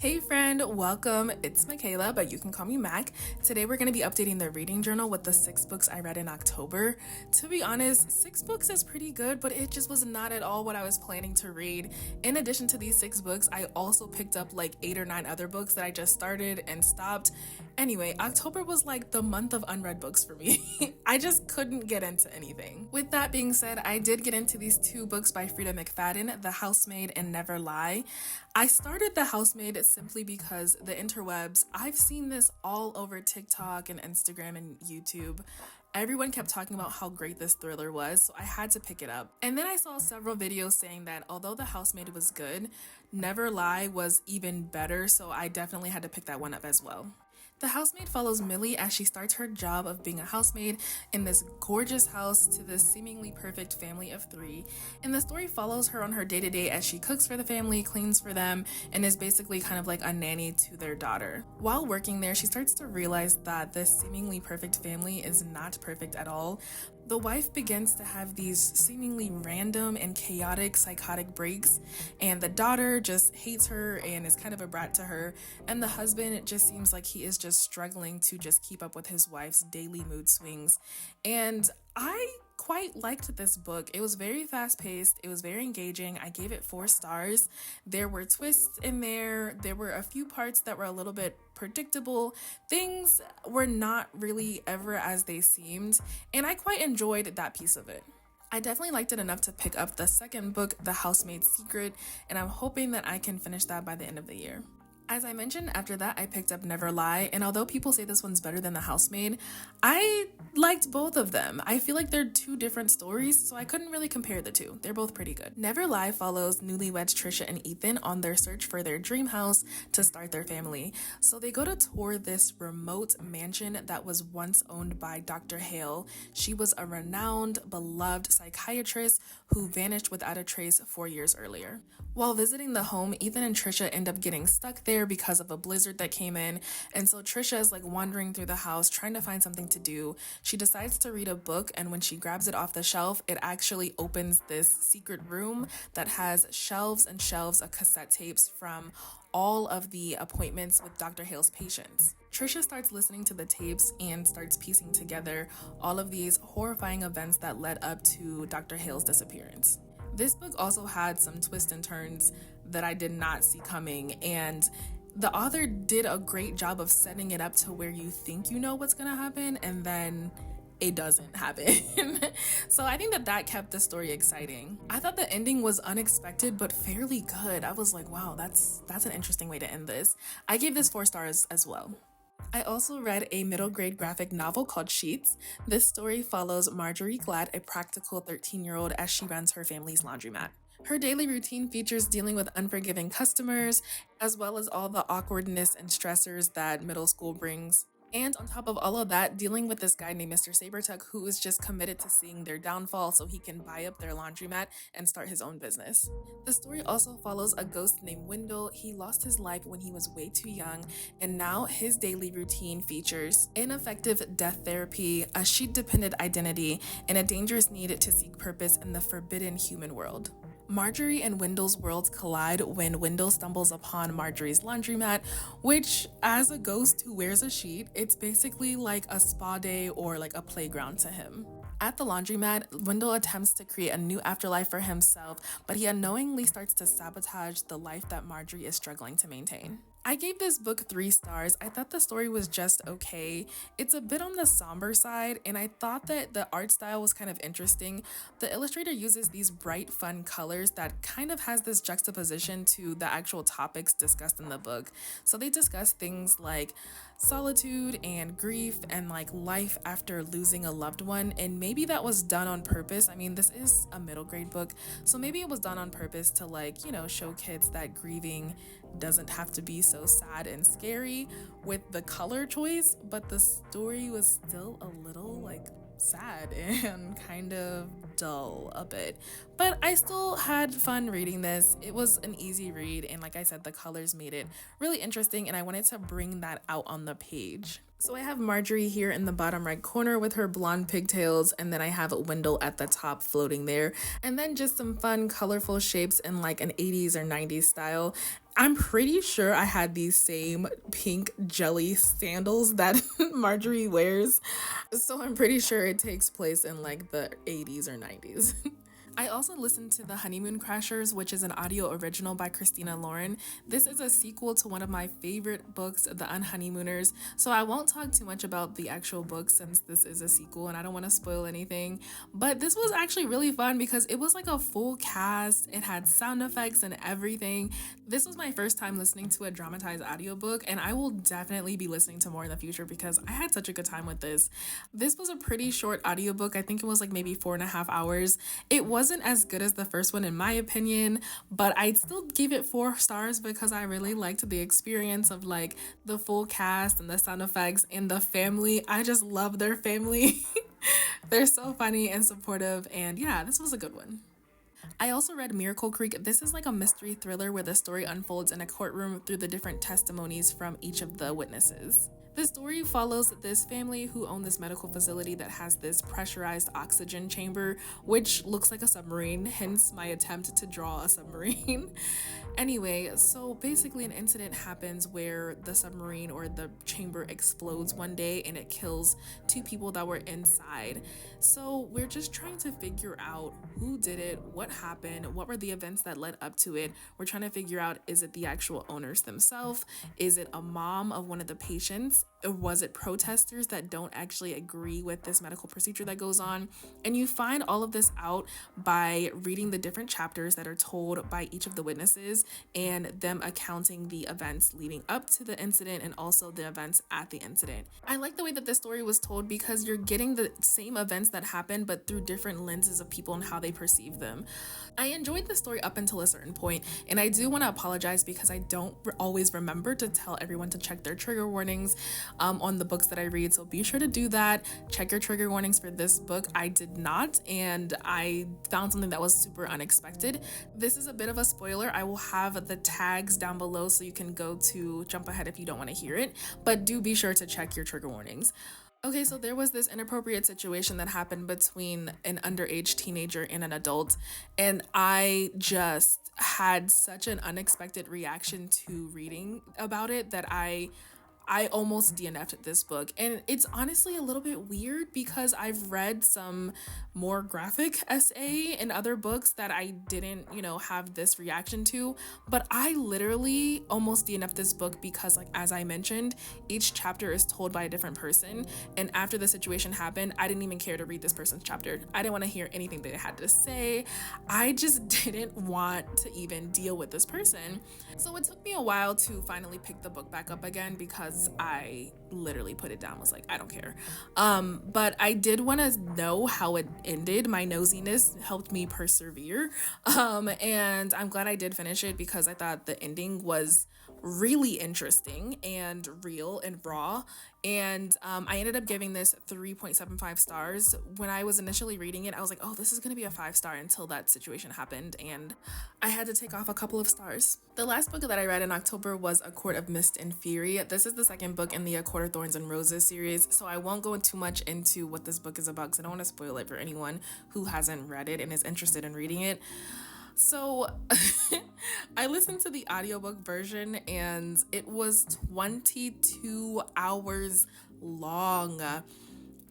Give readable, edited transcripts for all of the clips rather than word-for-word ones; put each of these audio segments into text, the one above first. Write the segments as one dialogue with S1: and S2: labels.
S1: Hey friend, welcome. It's Michaela, but you can call me Mac. Today we're going to be updating the reading journal with the 6 books I read in October. To be honest, 6 books is pretty good, but it just was not at all what I was planning to read. In addition to these 6 books, I also picked up like 8 or 9 other books that I just started and stopped. Anyway, October was like the month of unread books for me. I just couldn't get into anything. With that being said, I did get into these 2 books by Frida McFadden, The Housemaid and Never Lie. I started The Housemaid simply because the interwebs, I've seen this all over TikTok and Instagram and YouTube. Everyone kept talking about how great this thriller was, so I had to pick it up. And then I saw several videos saying that although The Housemaid was good, Never Lie was even better, so I definitely had to pick that one up as well. The Housemaid follows Millie as she starts her job of being a housemaid in this gorgeous house to this seemingly perfect family of 3. And the story follows her on her day-to-day as she cooks for the family, cleans for them, and is basically kind of like a nanny to their daughter. While working there, she starts to realize that this seemingly perfect family is not perfect at all. The wife begins to have these seemingly random and chaotic psychotic breaks, and the daughter just hates her and is kind of a brat to her, and the husband just seems like he is just struggling to just keep up with his wife's daily mood swings. And I quite liked this book. It was very fast-paced, it was very engaging. I gave it 4 stars. There were twists in there. There were a few parts that were a little bit predictable. Things were not really ever as they seemed, and I quite enjoyed that piece of it. I definitely liked it enough to pick up the second book, The Housemaid's Secret, and I'm hoping that I can finish that by the end of the year. As I mentioned, after that, I picked up Never Lie, and although people say this one's better than The Housemaid, I liked both of them. I feel like they're 2 different stories, so I couldn't really compare the 2. They're both pretty good. Never Lie follows newlyweds Trisha and Ethan on their search for their dream house to start their family. So they go to tour this remote mansion that was once owned by Dr. Hale. She was a renowned, beloved psychiatrist who vanished without a trace 4 years earlier. While visiting the home, Ethan and Trisha end up getting stuck there because of a blizzard that came in, and so Trisha is like wandering through the house trying to find something to do. She decides to read a book, and when she grabs it off the shelf, it actually opens this secret room that has shelves and shelves of cassette tapes from all of the appointments with Dr. Hale's patients. Trisha starts listening to the tapes and starts piecing together all of these horrifying events that led up to Dr. Hale's disappearance. This book also had some twists and turns that I did not see coming, and the author did a great job of setting it up to where you think you know what's gonna happen, and then it doesn't happen. So I think that kept the story exciting. I thought the ending was unexpected but fairly good. I was like, wow, that's an interesting way to end this. I gave this 4 stars as well. I also read a middle grade graphic novel called Sheets. This story follows Marjorie Glad, a practical 13-year-old, as she runs her family's laundromat. Her daily routine features dealing with unforgiving customers, as well as all the awkwardness and stressors that middle school brings. And on top of all of that, dealing with this guy named Mr. Sabertuck, who is just committed to seeing their downfall so he can buy up their laundromat and start his own business. The story also follows a ghost named Wendell. He lost his life when he was way too young, and now his daily routine features ineffective death therapy, a sheet-dependent identity, and a dangerous need to seek purpose in the forbidden human world. Marjorie and Wendell's worlds collide when Wendell stumbles upon Marjorie's laundromat, which, as a ghost who wears a sheet, it's basically like a spa day or like a playground to him. At the laundromat, Wendell attempts to create a new afterlife for himself, but he unknowingly starts to sabotage the life that Marjorie is struggling to maintain. I gave this book 3 stars. I thought the story was just okay. It's a bit on the somber side, and I thought that the art style was kind of interesting. The illustrator uses these bright, fun colors that kind of has this juxtaposition to the actual topics discussed in the book. So they discuss things like solitude and grief and like life after losing a loved one, and maybe that was done on purpose. I mean, this is a middle grade book, so maybe it was done on purpose to show kids that grieving doesn't have to be so sad and scary with the color choice, but the story was still a little sad and kind of dull a bit. But I still had fun reading this. It was an easy read, and like I said, the colors made it really interesting, and I wanted to bring that out on the page. So I have Marjorie here in the bottom right corner with her blonde pigtails, and then I have Wendell at the top floating there, and then just some fun colorful shapes in like an 80s or 90s style. I'm pretty sure I had these same pink jelly sandals that Marjorie wears, so I'm pretty sure it takes place in like the 80s or 90s. I also listened to The Honeymoon Crashers, which is an audio original by Christina Lauren. This is a sequel to one of my favorite books, The Unhoneymooners, so I won't talk too much about the actual book since this is a sequel and I don't want to spoil anything. But this was actually really fun because it was like a full cast, it had sound effects and everything. This was my first time listening to a dramatized audiobook, and I will definitely be listening to more in the future because I had such a good time with this. This was a pretty short audiobook. I think it was like maybe 4.5 hours. It wasn't as good as the first one in my opinion, but I still gave it 4 stars because I really liked the experience of like the full cast and the sound effects and the family. I just love their family. They're so funny and supportive, and yeah, this was a good one. I also read Miracle Creek. This is like a mystery thriller where the story unfolds in a courtroom through the different testimonies from each of the witnesses. The story follows this family who own this medical facility that has this pressurized oxygen chamber, which looks like a submarine, hence my attempt to draw a submarine. Anyway, so basically an incident happens where the submarine or the chamber explodes one day and it kills 2 people that were inside. So we're just trying to figure out who did it, what happened, what were the events that led up to it. We're trying to figure out, is it the actual owners themselves? Is it a mom of one of the patients? Or was it protesters that don't actually agree with this medical procedure that goes on? And you find all of this out by reading the different chapters that are told by each of the witnesses and them accounting the events leading up to the incident and also the events at the incident. I like the way that this story was told because you're getting the same events that happened but through different lenses of people and how they perceive them. I enjoyed the story up until a certain point, and I do want to apologize because I don't always remember to tell everyone to check their trigger warnings on the books that I read, so be sure to do that. Check your trigger warnings for this book. I did not, and I found something that was super unexpected. This is a bit of a spoiler. I will have the tags down below so you can go to jump ahead if you don't want to hear it, but do be sure to check your trigger warnings. Okay, so there was this inappropriate situation that happened between an underage teenager and an adult, and I just had such an unexpected reaction to reading about it that I almost DNF'd this book. And it's honestly a little bit weird because I've read some more graphic SA in other books that I didn't, have this reaction to. But I literally almost DNF'd this book because, like, as I mentioned, each chapter is told by a different person. And after the situation happened, I didn't even care to read this person's chapter. I didn't want to hear anything they had to say. I just didn't want to even deal with this person. So it took me a while to finally pick the book back up again because I literally put it down, was like, I don't care. But I did want to know how it ended. My nosiness helped me persevere. And I'm glad I did finish it because I thought the ending was really interesting and real and raw. And I ended up giving this 3.75 stars. When I was initially reading it, I was like, oh, this is going to be a 5-star until that situation happened. And I had to take off a couple of stars. The last book that I read in October was A Court of Mist and Fury. This is the second book in the A Court of Thorns and Roses series. So I won't go too much into what this book is about because I don't want to spoil it for anyone who hasn't read it and is interested in reading it. So I listened to the audiobook version and it was 22 hours long.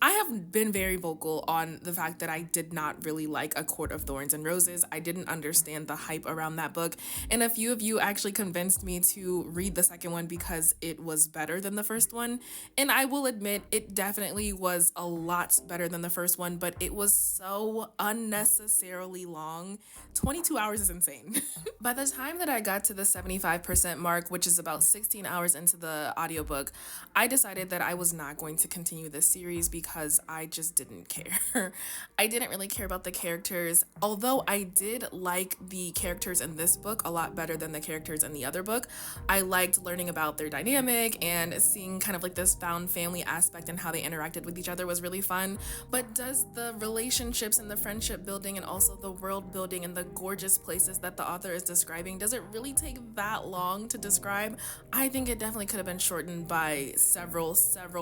S1: I have been very vocal on the fact that I did not really like A Court of Thorns and Roses. I didn't understand the hype around that book. And a few of you actually convinced me to read the second one because it was better than the first one. And I will admit, it definitely was a lot better than the first one, but it was so unnecessarily long. 22 hours is insane. By the time that I got to the 75% mark, which is about 16 hours into the audiobook, I decided that I was not going to continue this series because because I just didn't care. I didn't really care about the characters, although I did like the characters in this book a lot better than the characters in the other book. I liked learning about their dynamic and seeing kind of like this found family aspect and how they interacted with each other was really fun. But does the relationships and the friendship building and also the world building and the gorgeous places that the author is describing, does it really take that long to describe? I think it definitely could have been shortened by several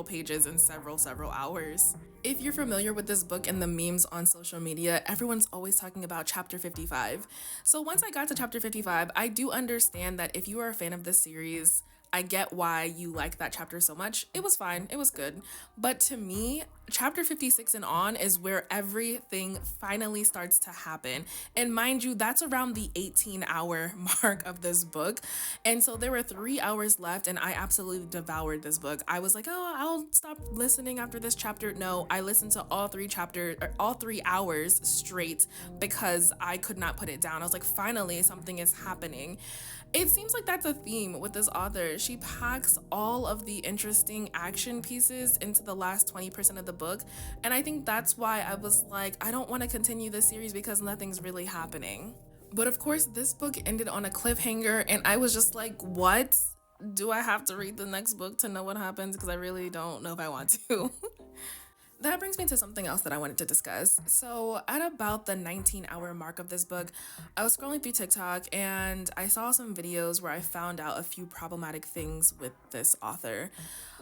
S1: pages and several hours. If you're familiar with this book and the memes on social media, everyone's always talking about chapter 55. So once I got to chapter 55, I do understand that if you are a fan of this series, I get why you like that chapter so much. It was fine, it was good. But to me, chapter 56 and on is where everything finally starts to happen. And mind you, that's around the 18-hour mark of this book. And so there were 3 hours left, and I absolutely devoured this book. I was like, oh, I'll stop listening after this chapter. No, I listened to all 3 hours straight because I could not put it down. I was like, finally, something is happening. It seems like that's a theme with this author. She packs all of the interesting action pieces into the last 20% of the book. And I think that's why I was like, I don't want to continue this series because nothing's really happening. But of course, this book ended on a cliffhanger, and I was just like, what? Do I have to read the next book to know what happens? Because I really don't know if I want to. That brings me to something else that I wanted to discuss. So at about the 19-hour mark of this book, I was scrolling through TikTok and I saw some videos where I found out a few problematic things with this author.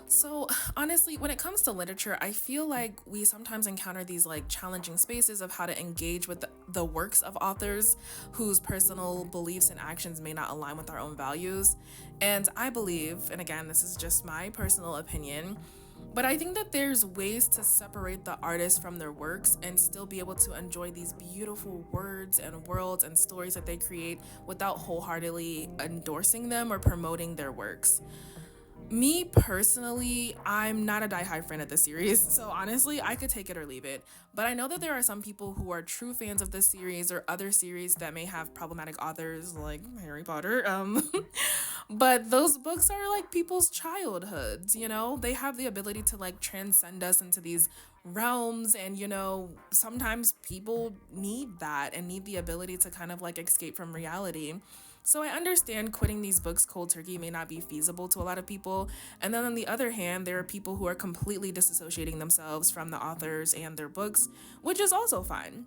S1: So honestly, when it comes to literature, I feel like we sometimes encounter these like challenging spaces of how to engage with the works of authors whose personal beliefs and actions may not align with our own values. And I believe, and again, this is just my personal opinion, but I think that there's ways to separate the artist from their works and still be able to enjoy these beautiful words and worlds and stories that they create without wholeheartedly endorsing them or promoting their works. Me personally, I'm not a die-hard fan of the series, so honestly, I could take it or leave it. But I know that there are some people who are true fans of this series or other series that may have problematic authors like Harry Potter. But those books are like people's childhoods, you know? They have the ability to like transcend us into these realms, and you know, sometimes people need that and need the ability to kind of like escape from reality. So I understand quitting these books cold turkey may not be feasible to a lot of people. And then on the other hand, there are people who are completely disassociating themselves from the authors and their books, which is also fine.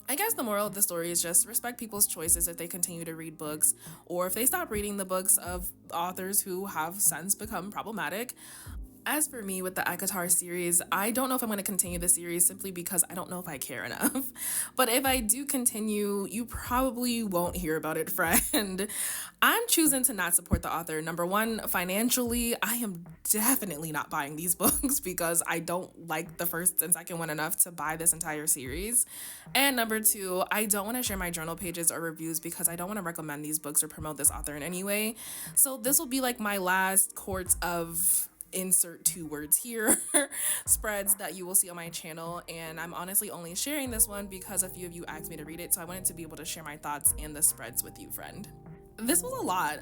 S1: I guess the moral of the story is just respect people's choices if they continue to read books or if they stop reading the books of authors who have since become problematic. As for me with the ACOTAR series, I don't know if I'm going to continue the series simply because I don't know if I care enough. But if I do continue, you probably won't hear about it, friend. I'm choosing to not support the author. Number one, financially, I am definitely not buying these books because I don't like the first and second one enough to buy this entire series. And number two, I don't want to share my journal pages or reviews because I don't want to recommend these books or promote this author in any way. So this will be like my last court of insert 2 words here spreads that you will see on my channel, and I'm honestly only sharing this one because a few of you asked me to read it, so I wanted to be able to share my thoughts and the spreads with you, friend. This was a lot.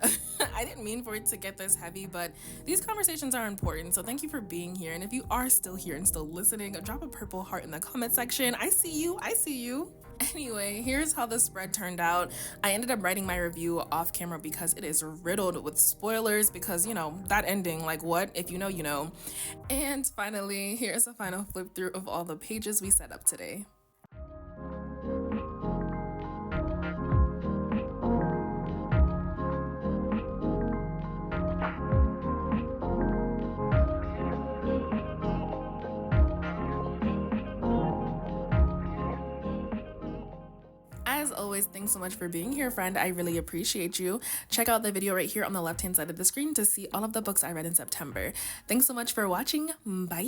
S1: I didn't mean for it to get this heavy, but these conversations are important, so thank you for being here. And if you are still here and still listening, drop a purple heart in the comment section. I see you. Anyway, here's how the spread turned out. I ended up writing my review off camera because it is riddled with spoilers because, you know, that ending, like what? If you know, you know. And finally, here's a final flip through of all the pages we set up today. As always, thanks so much for being here, friend. I really appreciate you. Check out the video right here on the left-hand side of the screen to see all of the books I read in September. Thanks so much for watching. Bye.